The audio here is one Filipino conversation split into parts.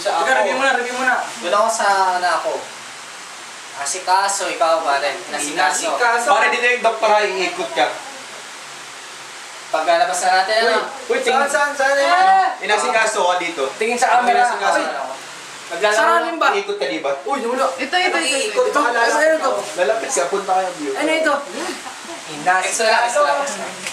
sa ako. Review mo na. Doon ako sa ako. Asikaso, ikaw pare. Nasikaso. Para dito yung doktora, iikot ka. Paglalabas na natin, ano? Uy, Saan? Inasikaso ka dito. Tingin sa camera. Saranin ba? Iikot ka, di ba? Uy, wala. Ito. Ikot pa kalala. Lalapit ka, punta kayo view. Ano ito? Extra.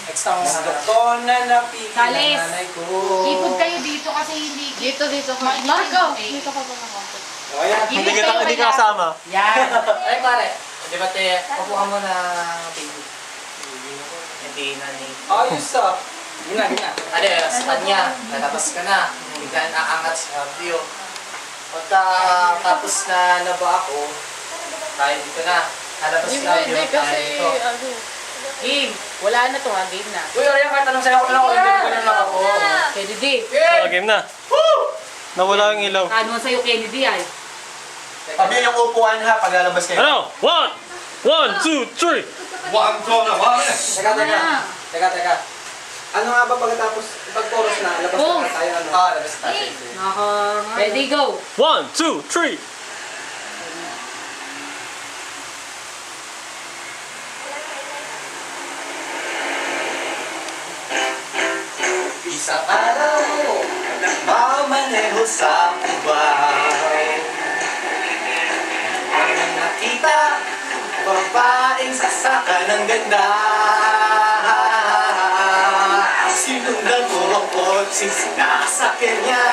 Extra mo. Gusto na napili Kalis. nanay ko. Ipod kayo dito kasi hindi. Dito. Marco, dito ka pa ng konti. Ayan. Hindi ka kasama. Yan. Ay pare, di ba te, upo ka muna, baby. Hindi na ni... Ayos ah. Gina. Ade, sa kanya, lalabas ka na. Bigla aangat sa view. Pagka tapos na naba ako, tayo dito na. Lalabas na view, tayo dito. Game. Wala na to ha, game na. Uy, Orion, kahit tanong sa'yo ko lang, ulit lang ako. Kennedy. Game na. Nawala yung ilaw. Ano sa'yo Kennedy ay? Tabi yung upuan ha, pag lalabas kayo. Ano? 1, 2, 3. Teka. Ano nga ba pagkatapos pag-chorus na, labas Boom. na tayo ano? Labas tayo. Ready, go. 1, 2, 3. Isang araw, mamaneho sa Ubay. Ang nakita, babaeng sasaka ng ganda. Sinundan ko ang kotseng sinasakyan niya.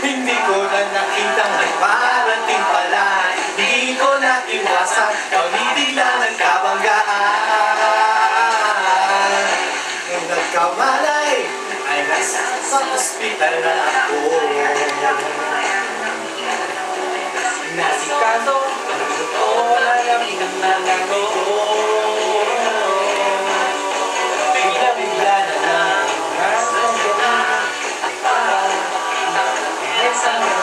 Hindi ko na nakita may parating pala. Hindi ko na iwasan, kami lang nagkabanggaan. Nung nagkamalay, ay nasa ospital na ako. Nasikaso. Totoo na yung nanalo. Bigla na lang. Nasaan ka na? Next time.